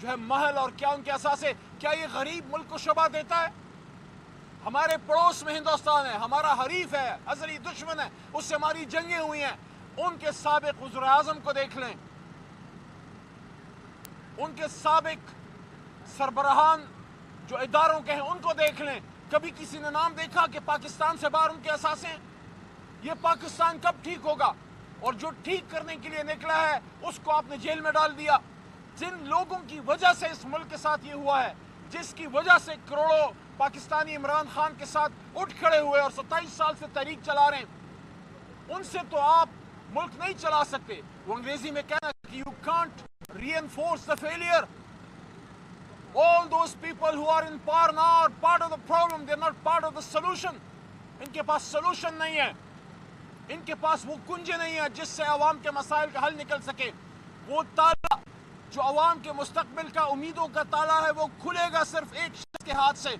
جو ہے محل اور کیا ان کے اثاثے، کیا یہ غریب ملک کو شبہ دیتا ہے؟ ہمارے پڑوس میں ہندوستان ہے، ہمارا حریف ہے، ازلی دشمن ہے، اس سے ہماری جنگیں ہوئی ہیں. ان کے سابق وزیر اعظم کو دیکھ لیں، ان کے سابق سربراہان جو اداروں کے ہیں ان کو دیکھ لیں. کبھی کسی نے نام دیکھا کہ پاکستان سے باہر ان کے اثاثے ہیں؟ یہ پاکستان کب ٹھیک ہوگا؟ اور جو ٹھیک کرنے کے لیے نکلا ہے اس کو آپ نے جیل میں ڈال دیا. جن لوگوں کی وجہ سے اس ملک کے ساتھ یہ ہوا ہے، جس کی وجہ سے کروڑوں پاکستانی عمران خان کے ساتھ اٹھ کھڑے ہوئے اور 27 سال سے تحریک چلا رہے ہیں، ان سے تو آپ ملک نہیں چلا سکتے. وہ انگریزی میں کہنا کہ you can't reinforce the failure. All those people who are in power now are part of the problem, they're not part of the solution. ان کے پاس سلوشن نہیں ہے، ان کے پاس وہ کنجے نہیں ہیں جس سے عوام کے مسائل کا حل نکل سکے. وہ تالا جو عوام کے مستقبل کا امیدوں کا تالا ہے وہ کھلے گا صرف ایک شخص کے ہاتھ سے،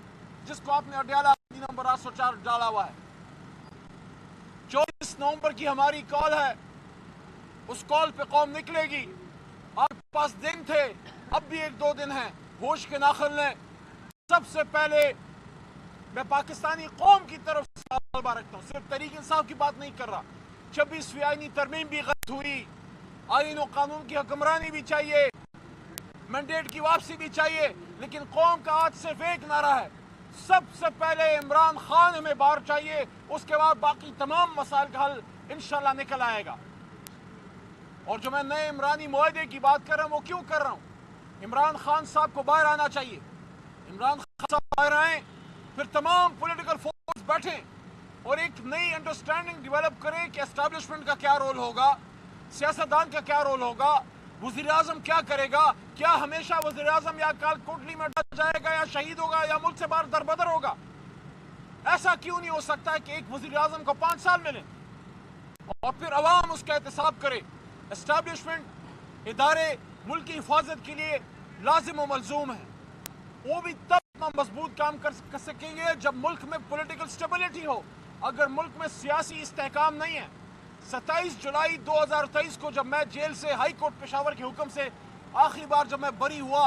جس کو آپ نے اڈیالہ نمبر 804 ڈالا ہوا ہے. 24 نومبر کی ہماری کال ہے، اس کال پہ قوم نکلے گی. آپ کے پاس دن تھے، اب بھی 1-2 دن ہیں، ہوش کے ناخن لیں. سب سے پہلے میں پاکستانی قوم کی طرف سے طالبہ رکھتا ہوں، صرف تحریک انصاف کی بات نہیں کر رہا. 26ویں آئینی ترمیم بھی غلط ہوئی، آئین و قانون کی حکمرانی بھی چاہیے، مینڈیٹ کی واپسی بھی چاہیے، لیکن قوم کا آج صرف ایک نعرہ ہے، سب سے پہلے عمران خان ہمیں باہر چاہیے، اس کے بعد باقی تمام مسائل کا حل انشاءاللہ نکل آئے گا. اور جو میں نئے عمرانی معاہدے کی بات کر رہا ہوں وہ کیوں کر رہا ہوں؟ عمران خان صاحب کو باہر آنا چاہیے. عمران خان صاحب باہر آئیں، پھر تمام پولیٹیکل فورس بیٹھیں اور ایک نئی انڈرسٹینڈنگ ڈیولپ کریں کہ اسٹیبلشمنٹ کا کیا رول ہوگا، سیاستدان کا کیا رول ہوگا، وزیر اعظم کیا کرے گا. کیا ہمیشہ وزیر اعظم یا کال کوٹلی میں ڈال جائے گا یا شہید ہوگا یا ملک سے باہر دربدر ہوگا؟ ایسا کیوں نہیں ہو سکتا ہے کہ ایک وزیر اعظم کو 5 سال ملیں اور پھر عوام اس کا احتساب کرے؟ اسٹیبلشمنٹ ادارے ملک کی حفاظت کے لیے لازم و ملزوم ہیں، وہ بھی تب مضبوط کام کر سکیں گے جب ملک میں پولیٹیکل سٹیبلٹی ہو. اگر ملک میں سیاسی استحکام نہیں ہے، 27 جولائی 2023 کو جب میں جیل سے ہائی کورٹ پشاور کے حکم سے آخری بار جب میں بری ہوا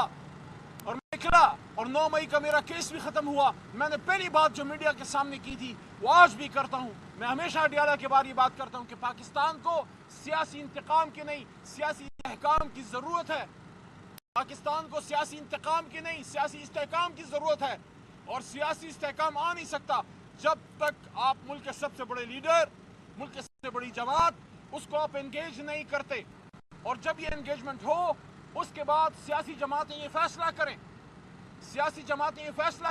اور میں نکلا اور 9 مئی کا میرا کیس بھی ختم ہوا، میں نے پہلی بات جو میڈیا کے سامنے کی تھی وہ آج بھی کرتا ہوں. میں ہمیشہ اڈیالہ کے بارے یہ بات کرتا ہوں کہ پاکستان کو سیاسی انتقام کی نہیں سیاسی استحکام کی ضرورت ہے. پاکستان کو سیاسی انتقام کی نہیں سیاسی استحکام کی ضرورت ہے، اور سیاسی استحکام آ نہیں سکتا جب تک آپ ملک کے سب سے بڑے لیڈر، ملک کے سب سے بڑی جماعت، اس کو آپ انگیج نہیں کرتے. اور جب یہ انگیجمنٹ ہو اس کے بعد سیاسی جماعتیں یہ فیصلہ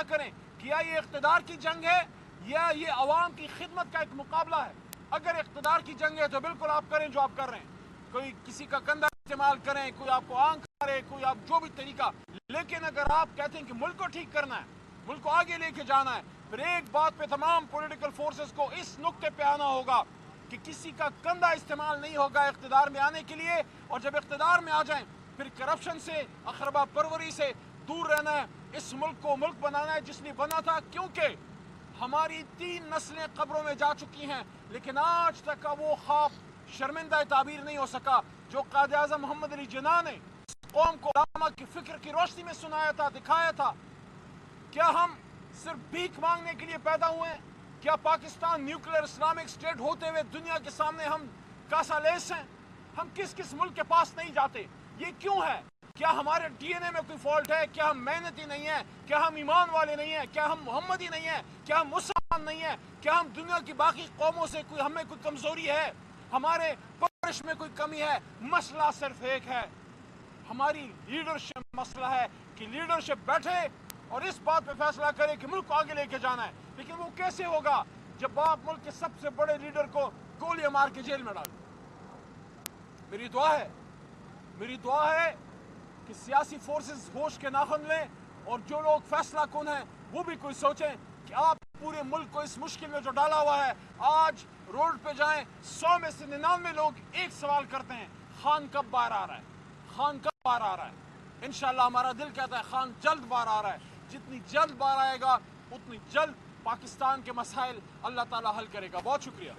کریں کہ یہ اقتدار کی جنگ ہے یا یہ عوام کی خدمت کا ایک مقابلہ ہے. اگر اقتدار کی جنگ ہے تو بالکل آپ کریں جو آپ کر رہے ہیں، کوئی کسی کا کندھا استعمال کریں، کوئی آپ کو آنکھ مارے، کوئی آپ جو بھی طریقہ. لیکن اگر آپ کہتے ہیں کہ ملک کو ٹھیک کرنا ہے، ملک کو آگے لے کے جانا ہے، پھر ایک بات پہ تمام پولیٹیکل فورسز کو اس نقطے پہ آنا ہوگا کہ کسی کا کندھا استعمال نہیں ہوگا اقتدار میں آنے کے لیے. اور جب اقتدار میں آ جائیں پھر کرپشن سے، اقربا پروری سے دور رہنا ہے. اس ملک کو ملک بنانا ہے جس نے بنا تھا، کیونکہ ہماری 3 نسلیں قبروں میں جا چکی ہیں لیکن آج تک کا وہ خواب شرمندہ تعبیر نہیں ہو سکا جو قائد اعظم محمد علی جناح نے قوم کو علامہ کی فکر کی روشنی میں سنایا تھا، دکھایا تھا. کیا ہم صرف بھیک مانگنے کے لیے پیدا ہوئے ہیں؟ کیا پاکستان نیوکلیر اسلامک اسٹیٹ ہوتے ہوئے دنیا کے سامنے ہم کاسا لیس ہیں؟ ہم کس ملک کے پاس نہیں جاتے؟ یہ کیوں ہے؟ کیا ہمارے ڈی این اے میں کوئی فالٹ ہے؟ کیا ہم محنتی نہیں ہیں؟ کیا ہم ایمان والے نہیں ہیں؟ کیا ہم محمدی نہیں ہیں؟ کیا ہم مسلمان نہیں ہیں؟ کیا ہم دنیا کی باقی قوموں سے ہمیں کوئی کمزوری ہے؟ ہمارے پرورش میں کوئی کمی ہے؟ مسئلہ صرف ایک ہے، ہماری لیڈرشپ مسئلہ ہے کہ لیڈرشپ بیٹھے اور اس بات پہ فیصلہ کرے کہ ملک کو آگے لے کے جانا ہے. لیکن وہ کیسے ہوگا جب آپ ملک کے سب سے بڑے لیڈر کو گولیاں مار کے جیل میں ڈالیں؟ میری دعا ہے کہ سیاسی فورسز ہوش کے ناخن لیں اور جو لوگ فیصلہ کن ہیں وہ بھی کوئی سوچیں کہ آپ پورے ملک کو اس مشکل میں جو ڈالا ہوا ہے. آج روڈ پہ جائیں، 100 میں سے 99 لوگ ایک سوال کرتے ہیں، خان کب باہر آ رہا ہے؟ انشاءاللہ ہمارا دل کہتا ہے خان جلد باہر آ رہا ہے. جتنی جلد باہر آئے گا اتنی جلد پاکستان کے مسائل اللہ تعالیٰ حل کرے گا. بہت شکریہ.